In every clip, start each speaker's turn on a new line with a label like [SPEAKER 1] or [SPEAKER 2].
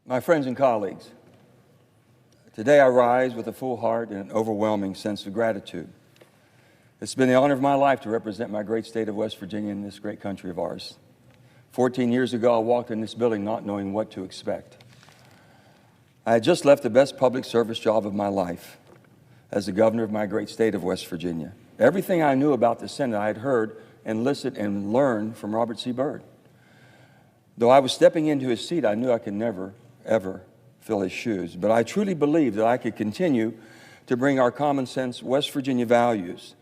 [SPEAKER 1] My friends and colleagues, today I rise with a full heart and an overwhelming sense of gratitude. It's been the honor of my life to represent my great state of West Virginia in this great country of ours. 14 years ago, I walked in this building not knowing what to expect. I had just left the best public service job of my life as the governor of my great state of West Virginia. Everything I knew about the Senate I had heard and listened and learned from Robert C. Byrd. Though I was stepping into his seat, I knew I could never, ever fill his shoes. But I truly believed that I could continue to bring our common sense West Virginia values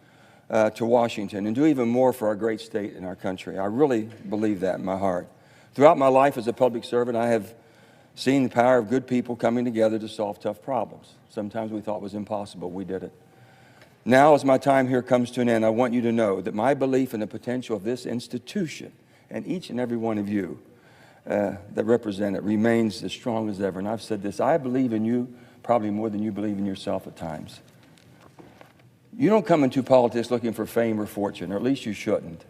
[SPEAKER 1] to Washington and do even more for our great state and our country. I really believe that in my heart. Throughout my life as a public servant, I have seen the power of good people coming together to solve tough problems. Sometimes we thought it was impossible. We did it. Now, as my time here comes to an end, I want you to know that my belief in the potential of this institution and each and every one of you that represent it remains as strong as ever. And I've said this, I believe in you probably more than you believe in yourself at times. You don't come into politics looking for fame or fortune, or at least you shouldn't.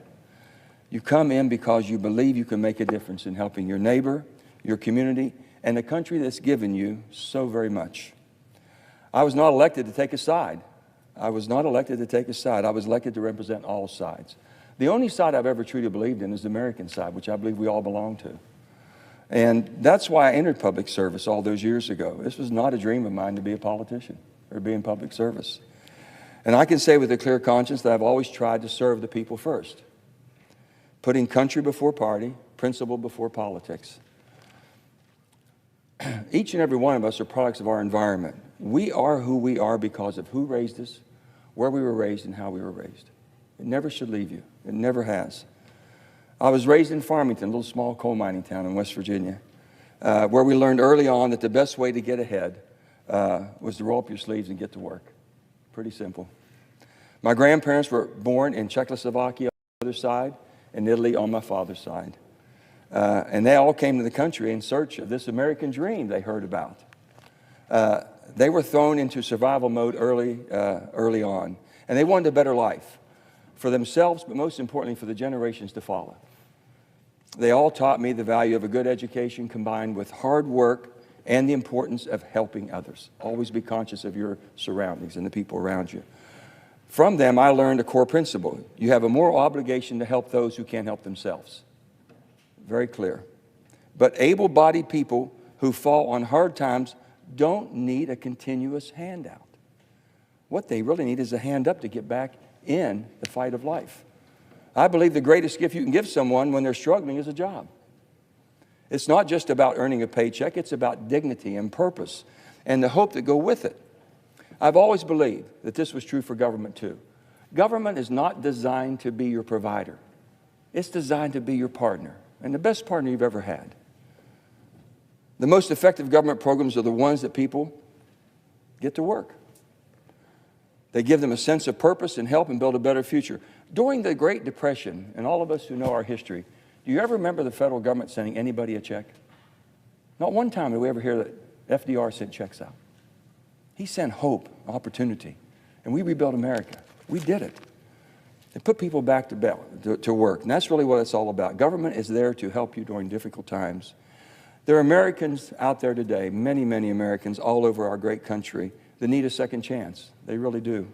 [SPEAKER 1] You come in because you believe you can make a difference in helping your neighbor, your community, and the country that's given you so very much. I was not elected to take a side. I was elected to represent all sides. The only side I've ever truly believed in is the American side, which I believe we all belong to. And that's why I entered public service all those years ago. This was not a dream of mine to be a politician or be in public service. And I can say with a clear conscience that I've always tried to serve the people first, putting country before party, principle before politics. Each and every one of us are products of our environment. We are who we are because of who raised us, where we were raised, and how we were raised. It never should leave you. It never has. I was raised in Farmington, a little small coal mining town in West Virginia, where we learned early on that the best way to get ahead was to roll up your sleeves and get to work. Pretty simple. My grandparents were born in Czechoslovakia on the other side and Italy on my father's side. And they all came to the country in search of this American dream they heard about. They were thrown into survival mode early on, and they wanted a better life for themselves, but most importantly for the generations to follow. They all taught me the value of a good education combined with hard work and the importance of helping others. Always be conscious of your surroundings and the people around you. From them, I learned a core principle. You have a moral obligation to help those who can't help themselves. Very clear. But able-bodied people who fall on hard times don't need a continuous handout. What they really need is a hand up to get back in the fight of life. I believe the greatest gift you can give someone when they're struggling is a job. It's not just about earning a paycheck, it's about dignity and purpose and the hope that go with it. I've always believed that this was true for government too. Government is not designed to be your provider. It's designed to be your partner, and the best partner you've ever had. The most effective government programs are the ones that people get to work. They give them a sense of purpose and help and build a better future. During the Great Depression, and all of us who know our history, do you ever remember the federal government sending anybody a check? Not one time did we ever hear that FDR sent checks out. He sent hope, opportunity, and we rebuilt America. We did it. It put people back to work, and that's really what it's all about. Government is there to help you during difficult times. There are Americans out there today, many, many Americans all over our great country that need a second chance. They really do.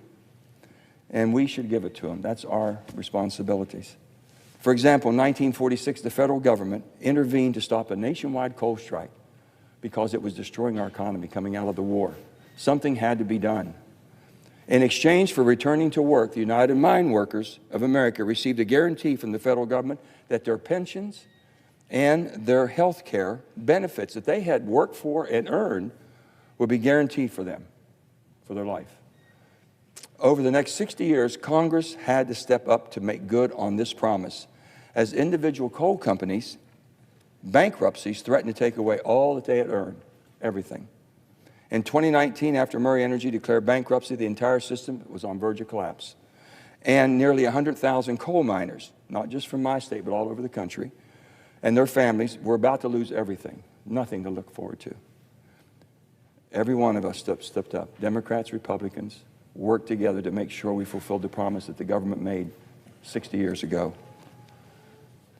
[SPEAKER 1] And we should give it to them. That's our responsibilities. For example, in 1946, the federal government intervened to stop a nationwide coal strike because it was destroying our economy coming out of the war. Something had to be done. In exchange for returning to work, the United Mine Workers of America received a guarantee from the federal government that their pensions and their health care benefits that they had worked for and earned would be guaranteed for them, for their life. Over the next 60 years, Congress had to step up to make good on this promise, as individual coal companies' bankruptcies threatened to take away all that they had earned, everything. In 2019, after Murray Energy declared bankruptcy, the entire system was on verge of collapse. And nearly 100,000 coal miners, not just from my state, but all over the country, and their families were about to lose everything, nothing to look forward to. Every one of us stepped up, Democrats, Republicans, worked together to make sure we fulfilled the promise that the government made 60 years ago.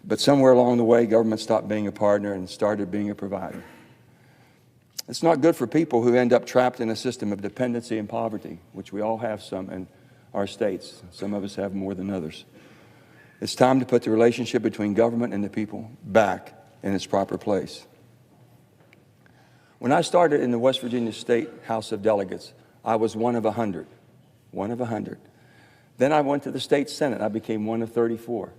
[SPEAKER 1] But somewhere along the way, government stopped being a partner and started being a provider. It's not good for people who end up trapped in a system of dependency and poverty, which we all have some in our states. Some of us have more than others. It's time to put the relationship between government and the people back in its proper place. When I started in the West Virginia State House of Delegates, I was one of 100. One of 100. Then I went to the state Senate. I became one of 34.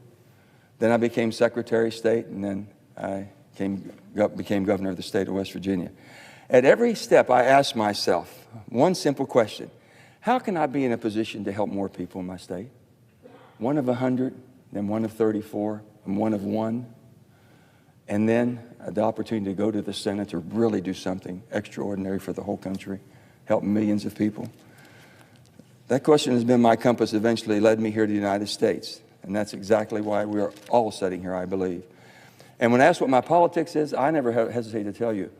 [SPEAKER 1] Then I became Secretary of State, and then I became governor of the state of West Virginia. At every step, I asked myself one simple question: how can I be in a position to help more people in my state? One of 100, then one of 34, and one of 1. And then the opportunity to go to the Senate to really do something extraordinary for the whole country, help millions of people. That question has been my compass, eventually led me here to the United States. And that's exactly why we are all sitting here, I believe. And when asked what my politics is, I never hesitate to tell you,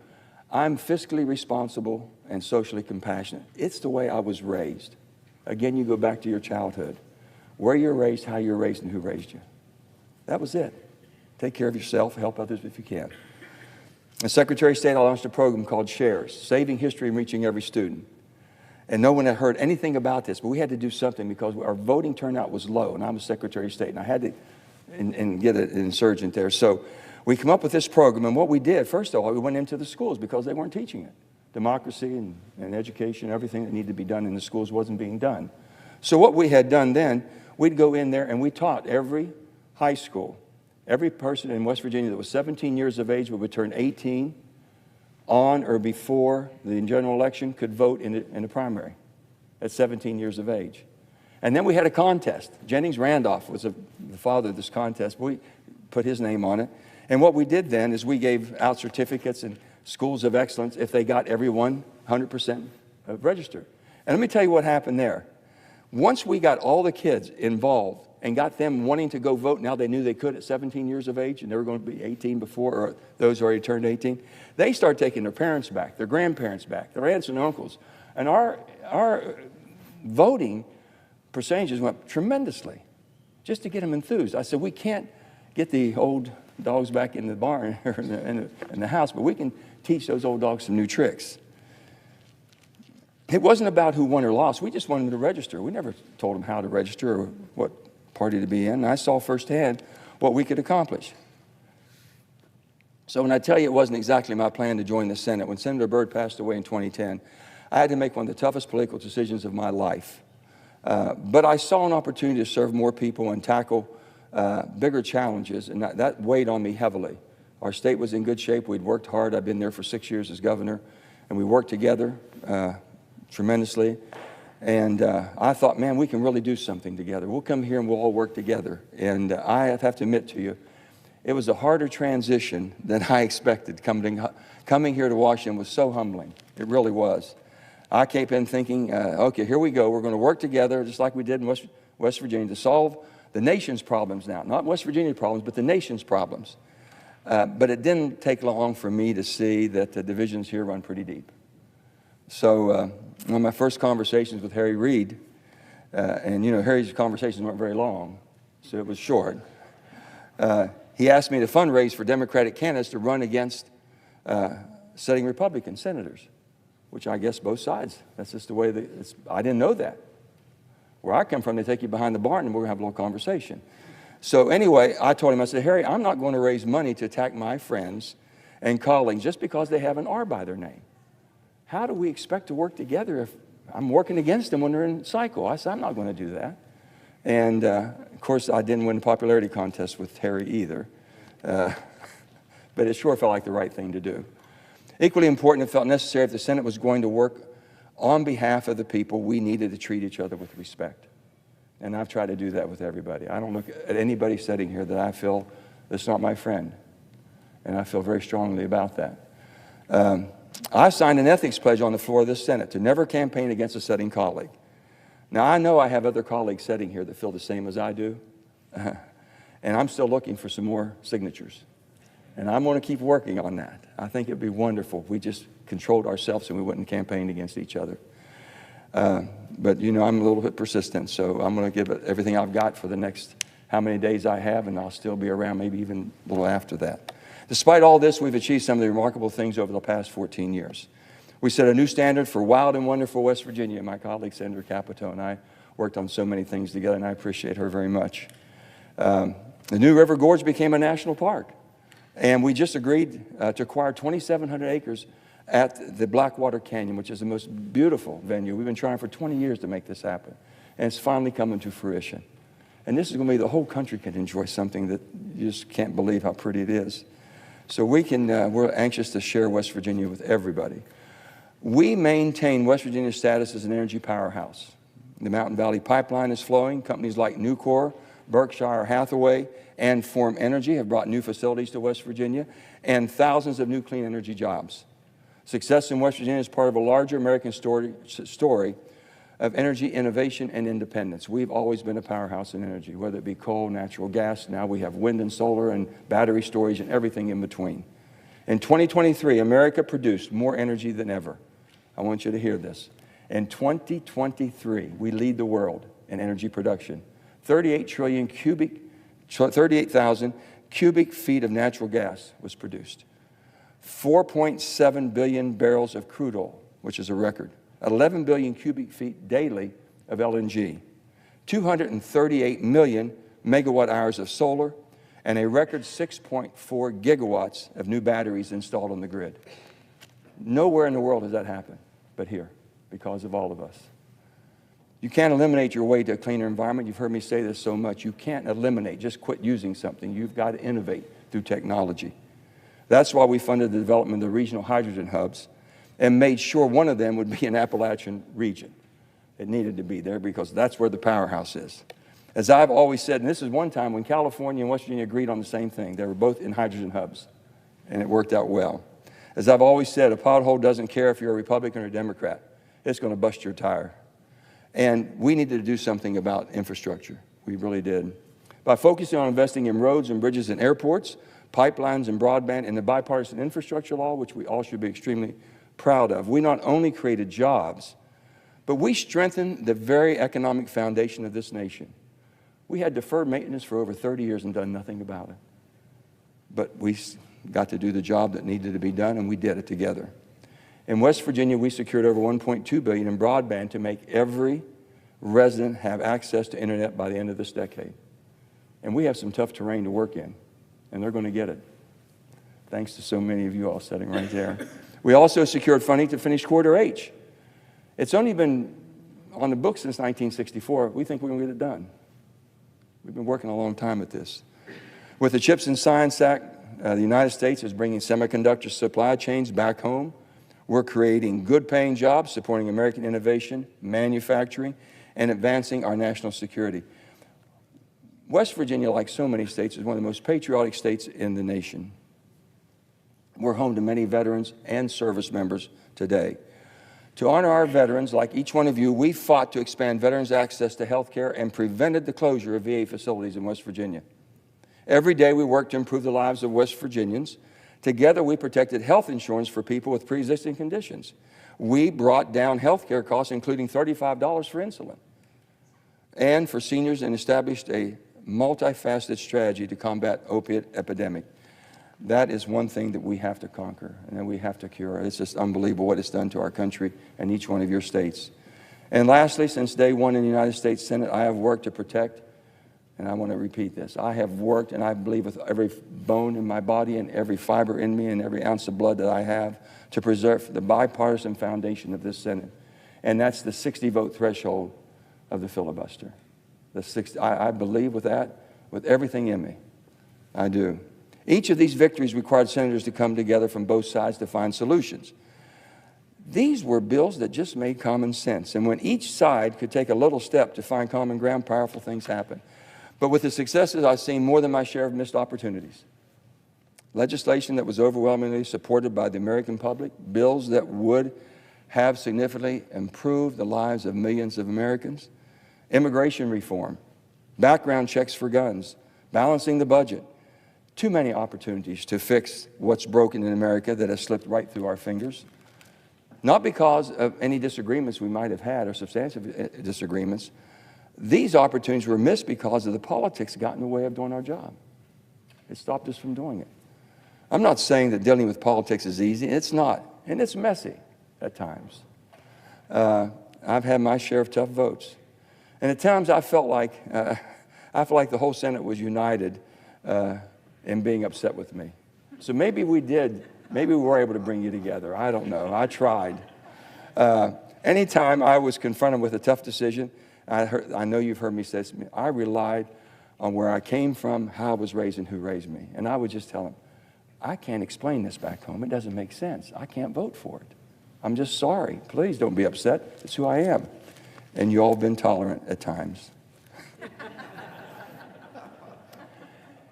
[SPEAKER 1] I'm fiscally responsible and socially compassionate. It's the way I was raised. Again, you go back to your childhood. Where you're raised, how you're raised, and who raised you. That was it. Take care of yourself, help others if you can. As Secretary of State, I launched a program called SHARES, Saving History and Reaching Every Student. And no one had heard anything about this, but we had to do something because our voting turnout was low, and I'm a Secretary of State, and I had to get an insurgent there. So we come up with this program, and what we did, first of all, we went into the schools because they weren't teaching it. Democracy and education, everything that needed to be done in the schools wasn't being done. So what we had done then, we'd go in there and we taught every high school, every person in West Virginia that was 17 years of age would turn 18 on or before the general election could vote in the primary at 17 years of age. And then we had a contest. Jennings Randolph was the father of this contest. We put his name on it. And what we did then is we gave out certificates and schools of excellence if they got everyone 100% registered. And let me tell you what happened there. Once we got all the kids involved and got them wanting to go vote, now they knew they could at 17 years of age, and they were going to be 18 before, or those who already turned 18, they started taking their parents back, their grandparents back, their aunts and uncles. And our voting percentages went tremendously just to get them enthused. I said, we can't get the old dogs back in the barn or in the house, but we can teach those old dogs some new tricks. It wasn't about who won or lost. We just wanted them to register. We never told them how to register or what party to be in. And I saw firsthand what we could accomplish. So when I tell you it wasn't exactly my plan to join the Senate, when Senator Byrd passed away in 2010, I had to make one of the toughest political decisions of my life. But I saw an opportunity to serve more people and tackle bigger challenges, and that weighed on me heavily. Our state was in good shape. We'd worked hard. I'd been there for 6 years as governor, and we worked together tremendously. And I thought, man, we can really do something together. We'll come here and we'll all work together. And I have to admit to you, it was a harder transition than I expected. Coming here to Washington was so humbling. It really was. I kept in thinking, okay, here we go. We're going to work together just like we did in West Virginia to solve the nation's problems now. Not West Virginia problems, but the nation's problems. But it didn't take long for me to see that the divisions here run pretty deep. So one of my first conversations with Harry Reid, and you know, Harry's conversations weren't very long, so it was short. He asked me to fundraise for Democratic candidates to run against sitting Republican senators, which I guess both sides. That's just the way I didn't know that. Where I come from, they take you behind the barn and we're going to have a little conversation. So anyway, I told him, I said, Harry, I'm not going to raise money to attack my friends and colleagues just because they have an R by their name. How do we expect to work together if I'm working against them when they're in cycle? I said, I'm not going to do that. And of course, I didn't win the popularity contest with Harry either. But it sure felt like the right thing to do. Equally important, it felt necessary if the Senate was going to work on behalf of the people, we needed to treat each other with respect. And I've tried to do that with everybody. I don't look at anybody sitting here that I feel that's not my friend. And I feel very strongly about that. I signed an ethics pledge on the floor of this Senate to never campaign against a sitting colleague. Now, I know I have other colleagues sitting here that feel the same as I do. And I'm still looking for some more signatures. And I'm going to keep working on that. I think it would be wonderful if we just controlled ourselves and we wouldn't campaign against each other. But, you know, I'm a little bit persistent, so I'm going to give it everything I've got for the next how many days I have, and I'll still be around maybe even a little after that. Despite all this, we've achieved some of the remarkable things over the past 14 years. We set a new standard for wild and wonderful West Virginia. My colleague, Senator Capito, and I worked on so many things together, and I appreciate her very much. The New River Gorge became a national park, and we just agreed to acquire 2,700 acres at the Blackwater Canyon, which is the most beautiful venue. We've been trying for 20 years to make this happen, and it's finally coming to fruition. And this is going to be, the whole country can enjoy something that you just can't believe how pretty it is. So we're anxious to share West Virginia with everybody. We maintain West Virginia's status as an energy powerhouse. The Mountain Valley Pipeline is flowing. Companies like Nucor, Berkshire Hathaway, and Form Energy have brought new facilities to West Virginia and thousands of new clean energy jobs. Success in West Virginia is part of a larger American story of energy innovation and independence. We've always been a powerhouse in energy, whether it be coal, natural gas. Now we have wind and solar and battery storage and everything in between. In 2023, America produced more energy than ever. I want you to hear this. In 2023, we lead the world in energy production. 38,000 cubic feet of natural gas was produced. 4.7 billion barrels of crude oil, which is a record. 11 billion cubic feet daily of LNG. 238 million megawatt hours of solar, and a record 6.4 gigawatts of new batteries installed on the grid. Nowhere in the world has that happened but here, because of all of us. You can't eliminate your way to a cleaner environment. You've heard me say this so much. You can't eliminate, just quit using something. You've got to innovate through technology. That's why we funded the development of the regional hydrogen hubs and made sure one of them would be in Appalachian region. It needed to be there because that's where the powerhouse is. As I've always said, and this is one time when California and West Virginia agreed on the same thing. They were both in hydrogen hubs, and it worked out well. As I've always said, a pothole doesn't care if you're a Republican or a Democrat. It's going to bust your tire. And we needed to do something about infrastructure. We really did. By focusing on investing in roads and bridges and airports, pipelines and broadband, and the bipartisan infrastructure law, which we all should be extremely proud of, we not only created jobs, but we strengthened the very economic foundation of this nation. We had deferred maintenance for over 30 years and done nothing about it. But we got to do the job that needed to be done, and we did it together. In West Virginia, we secured over $1.2 billion in broadband to make every resident have access to internet by the end of this decade. And we have some tough terrain to work in, and they're going to get it, thanks to so many of you all sitting right there. We also secured funding to finish Corridor H. It's only been on the books since 1964. We think we're going to get it done. We've been working a long time at this. With the CHIPS and Science Act, the United States is bringing semiconductor supply chains back home. We're creating good-paying jobs, supporting American innovation, manufacturing, and advancing our national security. West Virginia, like so many states, is one of the most patriotic states in the nation. We're home to many veterans and service members today. To honor our veterans, like each one of you, we fought to expand veterans' access to health care and prevented the closure of VA facilities in West Virginia. Every day we worked to improve the lives of West Virginians. Together we protected health insurance for people with pre-existing conditions. We brought down health care costs, including $35 for insulin, and for seniors, and established a multifaceted strategy to combat opiate epidemic. That is one thing that we have to conquer and that we have to cure. It's just unbelievable what it's done to our country and each one of your states. And lastly, since day one in the United States Senate, I have worked to protect, and I want to repeat this, I have worked, and I believe with every bone in my body and every fiber in me and every ounce of blood that I have, to preserve the bipartisan foundation of this Senate. And that's the 60-vote threshold of the filibuster. I believe with that, with everything in me. I do. Each of these victories required senators to come together from both sides to find solutions. These were bills that just made common sense. And when each side could take a little step to find common ground, powerful things happen. But with the successes, I've seen more than my share of missed opportunities. Legislation that was overwhelmingly supported by the American public, bills that would have significantly improved the lives of millions of Americans, immigration reform, background checks for guns, balancing the budget. Too many opportunities to fix what's broken in America that has slipped right through our fingers. Not because of any disagreements we might have had or substantive disagreements. These opportunities were missed because of the politics that got in the way of doing our job. It stopped us from doing it. I'm not saying that dealing with politics is easy. It's not, and it's messy at times. I've had my share of tough votes. And at times I felt like the whole Senate was united in being upset with me. So maybe we were able to bring you together. I don't know. I tried. Anytime I was confronted with a tough decision, I know you've heard me say this, I relied on where I came from, how I was raised, and who raised me. And I would just tell them, I can't explain this back home. It doesn't make sense. I can't vote for it. I'm just sorry. Please don't be upset. It's who I am. And you all have been tolerant at times.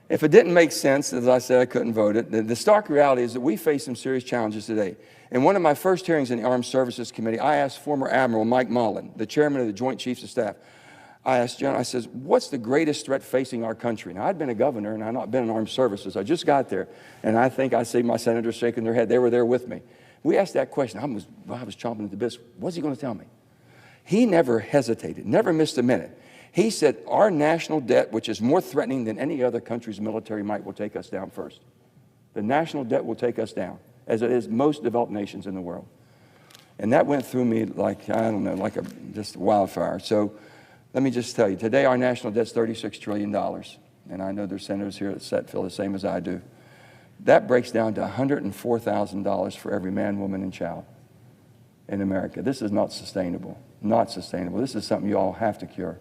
[SPEAKER 1] If it didn't make sense, as I said, I couldn't vote it. The stark reality is that we face some serious challenges today. In one of my first hearings in the Armed Services Committee, I asked former Admiral Mike Mullen, the chairman of the Joint Chiefs of Staff, I said, what's the greatest threat facing our country? Now, I'd been a governor, and I'd not been in armed services. I just got there, and I think I see my senators shaking their head. They were there with me. We asked that question. I was chomping at the bit. What's he going to tell me? He never hesitated, never missed a minute. He said, our national debt, which is more threatening than any other country's military might, will take us down first. The national debt will take us down, as it is most developed nations in the world. And that went through me like, I don't know, like just wildfire. So let me just tell you, today our national debt's $36 trillion. And I know there's senators here that feel the same as I do. That breaks down to $104,000 for every man, woman, and child in America. This is not sustainable. Not sustainable. This is something you all have to cure.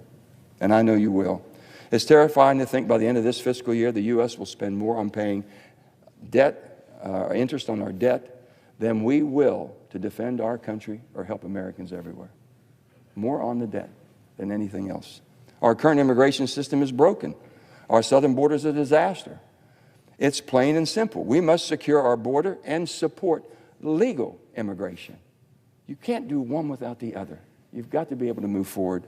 [SPEAKER 1] And I know you will. It's terrifying to think by the end of this fiscal year, the U.S. will spend more on paying debt, interest on our debt, than we will to defend our country or help Americans everywhere. More on the debt than anything else. Our current immigration system is broken. Our southern border is a disaster. It's plain and simple. We must secure our border and support legal immigration. You can't do one without the other. You've got to be able to move forward.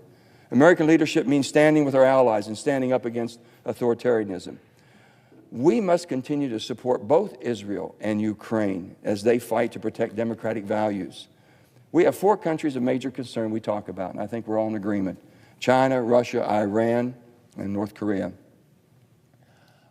[SPEAKER 1] American leadership means standing with our allies and standing up against authoritarianism. We must continue to support both Israel and Ukraine as they fight to protect democratic values. We have 4 countries of major concern we talk about, and I think we're all in agreement. China, Russia, Iran, and North Korea.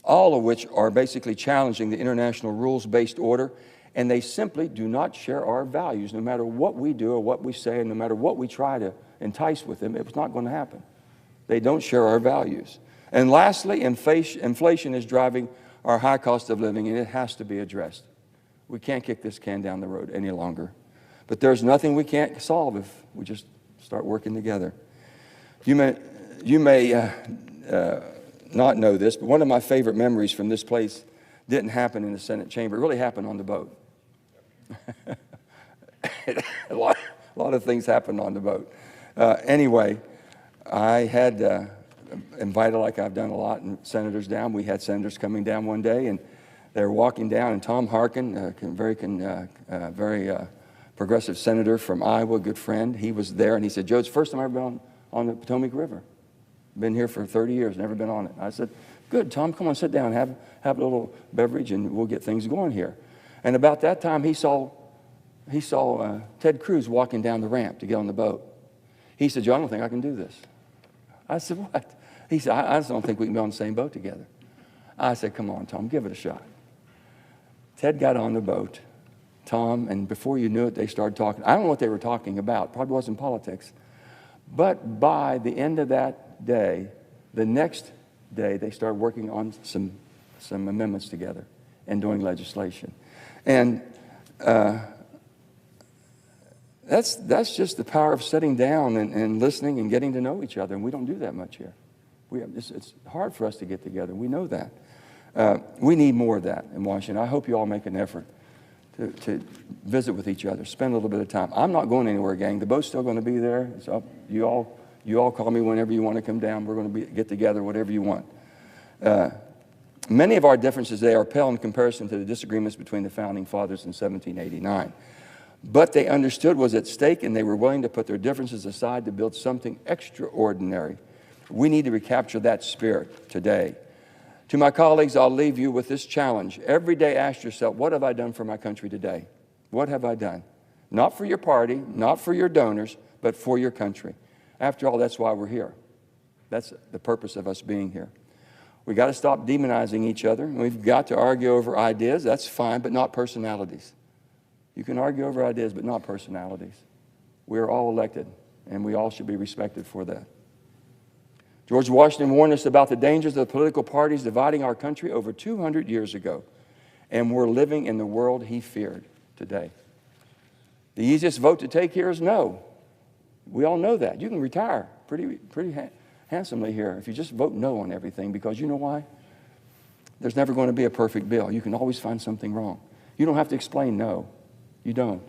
[SPEAKER 1] All of which are basically challenging the international rules-based order, and they simply do not share our values. No matter what we do or what we say, and no matter what we try to entice with them, it's not going to happen. They don't share our values. And lastly, inflation is driving our high cost of living, and it has to be addressed. We can't kick this can down the road any longer. But there's nothing we can't solve if we just start working together. You may not know this, but one of my favorite memories from this place didn't happen in the Senate chamber. It really happened on the boat. A lot of things happened on the boat. Anyway, I had invited, like I've done a lot, senators down. We had senators coming down one day, and they were walking down, and Tom Harkin, very progressive senator from Iowa, good friend, he was there, and he said, Joe, it's the first time I've ever been on the Potomac River. Been here for 30 years, never been on it. I said, good, Tom, come on, sit down, have a little beverage, and we'll get things going here. And about that time, he saw Ted Cruz walking down the ramp to get on the boat. He said, Joe, I don't think I can do this. I said, what? He said, I just don't think we can be on the same boat together. I said, come on, Tom, give it a shot. Ted got on the boat, Tom, and before you knew it, they started talking. I don't know what they were talking about. Probably wasn't politics. But by the end of that day, the next day, they started working on some amendments together and doing legislation. And that's just the power of sitting down and listening and getting to know each other. And we don't do that much here. It's hard for us to get together. We know that. We need more of that in Washington. I hope you all make an effort to visit with each other, spend a little bit of time. I'm not going anywhere, gang. The boat's still going to be there. So you all call me whenever you want to come down. We're going to get together, whatever you want. Many of our differences today are pale in comparison to the disagreements between the Founding Fathers in 1789. But they understood what was at stake, and they were willing to put their differences aside to build something extraordinary. We need to recapture that spirit today. To my colleagues, I'll leave you with this challenge. Every day ask yourself, what have I done for my country today? What have I done? Not for your party, not for your donors, but for your country. After all, that's why we're here. That's the purpose of us being here. We got to stop demonizing each other. We've got to argue over ideas. That's fine, but not personalities. You can argue over ideas, but not personalities. We're all elected, and we all should be respected for that. George Washington warned us about the dangers of the political parties dividing our country over 200 years ago, and we're living in the world he feared today. The easiest vote to take here is no. We all know that. You can retire pretty handsomely here if you just vote no on everything, because you know why? There's never going to be a perfect bill. You can always find something wrong. You don't have to explain no. You don't.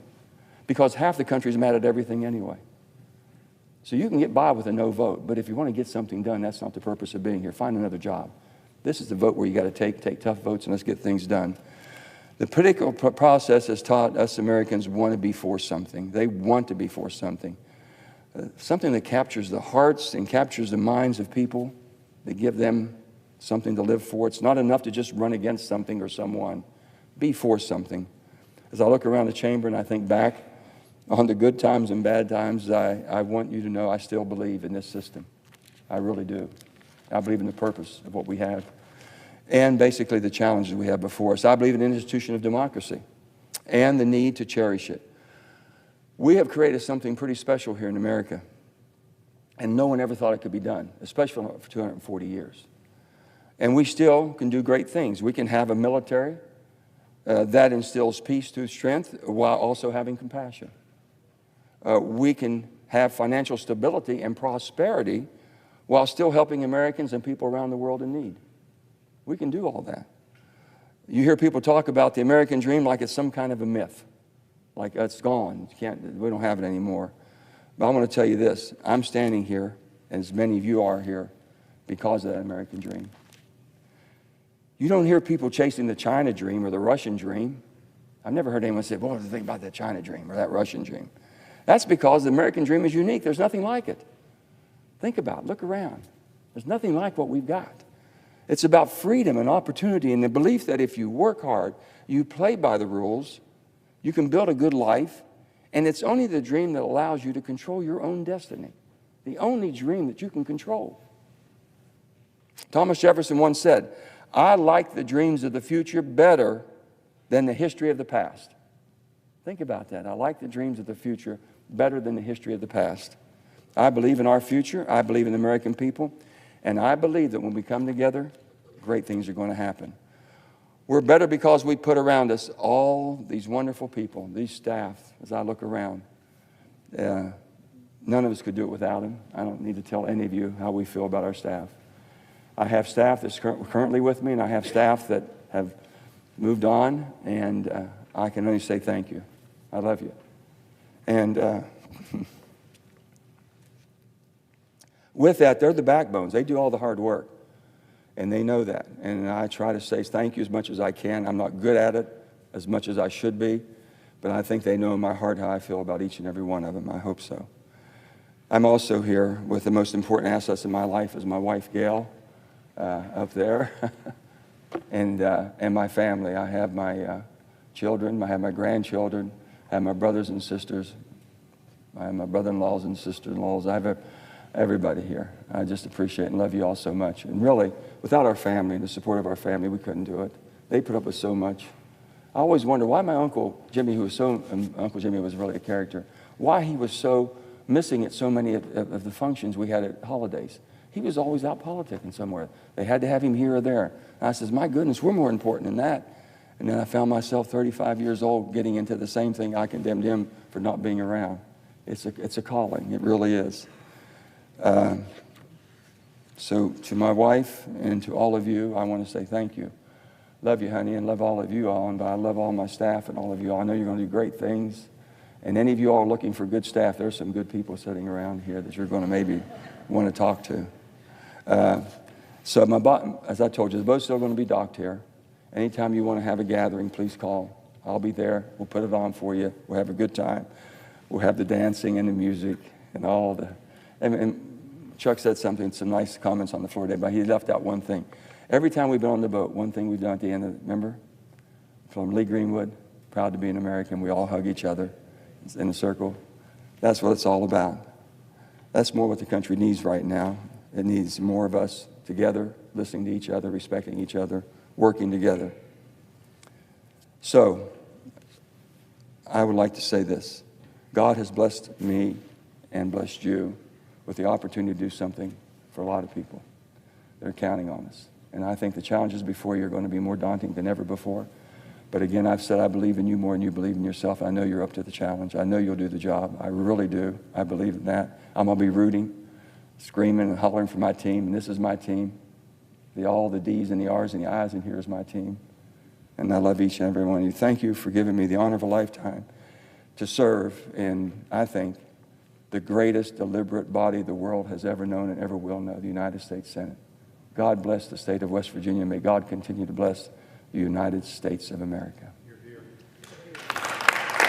[SPEAKER 1] Because half the country is mad at everything anyway. So you can get by with a no vote, but if you want to get something done, that's not the purpose of being here. Find another job. This is the vote where you got to take tough votes and let's get things done. The political process has taught us Americans want to be for something. They want to be for something. Something that captures the hearts and captures the minds of people, that give them something to live for. It's not enough to just run against something or someone. Be for something. As I look around the chamber and I think back on the good times and bad times, I want you to know I still believe in this system. I really do. I believe in the purpose of what we have and basically the challenges we have before us. I believe in an institution of democracy and the need to cherish it. We have created something pretty special here in America, and no one ever thought it could be done, especially for 240 years. And we still can do great things. We can have a military that instills peace through strength while also having compassion. We can have financial stability and prosperity while still helping Americans and people around the world in need. We can do all that. You hear people talk about the American dream like it's some kind of a myth, like it's gone. We don't have it anymore. But I want to tell you this. I'm standing here, and as many of you are here, because of that American dream. You don't hear people chasing the China dream or the Russian dream. I've never heard anyone say, well, what do you think about that China dream or that Russian dream? That's because the American dream is unique. There's nothing like it. Think about it. Look around. There's nothing like what we've got. It's about freedom and opportunity and the belief that if you work hard, you play by the rules, you can build a good life, and it's only the dream that allows you to control your own destiny. The only dream that you can control. Thomas Jefferson once said, I like the dreams of the future better than the history of the past. Think about that. I like the dreams of the future better than the history of the past. I believe in our future. I believe in the American people. And I believe that when we come together, great things are going to happen. We're better because we put around us all these wonderful people, these staff, as I look around. None of us could do it without them. I don't need to tell any of you how we feel about our staff. I have staff that's currently with me, and I have staff that have moved on, and I can only say thank you. I love you. And with that, they're the backbones. They do all the hard work, and they know that. And I try to say thank you as much as I can. I'm not good at it as much as I should be, but I think they know in my heart how I feel about each and every one of them. I hope so. I'm also here with the most important assets in my life is my wife, Gail, up there, and my family. I have my children. I have my grandchildren. I have my brothers and sisters. I have my brother-in-laws and sister-in-laws. I have everybody here. I just appreciate and love you all so much. And really, without our family and the support of our family, we couldn't do it. They put up with so much. I always wonder why my Uncle Jimmy, Uncle Jimmy was really a character, why he was so missing at so many of the functions we had at holidays. He was always out politicking somewhere. They had to have him here or there. And I says, my goodness, we're more important than that. And then I found myself 35 years old getting into the same thing. I condemned him for not being around. It's a calling. It really is. So to my wife and to all of you, I want to say thank you. Love you, honey, and love all of you all. And I love all my staff and all of you all. I know you're going to do great things. And any of you all are looking for good staff, there's some good people sitting around here that you're going to maybe want to talk to. So as I told you, the boat's still going to be docked here. Anytime you want to have a gathering, please call. I'll be there. We'll put it on for you. We'll have a good time. We'll have the dancing and the music and all the... And Chuck said something, some nice comments on the floor today, but he left out one thing. Every time we've been on the boat, one thing we've done at the end of it, remember? From Lee Greenwood, proud to be an American. We all hug each other in a circle. That's what it's all about. That's more what the country needs right now. It needs more of us together, listening to each other, respecting each other, working together. So, I would like to say this. God has blessed me and blessed you with the opportunity to do something for a lot of people. They're counting on us. And I think the challenges before you are going to be more daunting than ever before. But again, I've said I believe in you more than you believe in yourself. I know you're up to the challenge. I know you'll do the job. I really do. I believe in that. I'm going to be rooting, screaming and hollering for my team. And this is my team. All the D's and the R's and the I's in here is my team. And I love each and every one of you. Thank you for giving me the honor of a lifetime to serve in, I think, the greatest deliberate body the world has ever known and ever will know, the United States Senate. God bless the state of West Virginia. May God continue to bless the United States of America.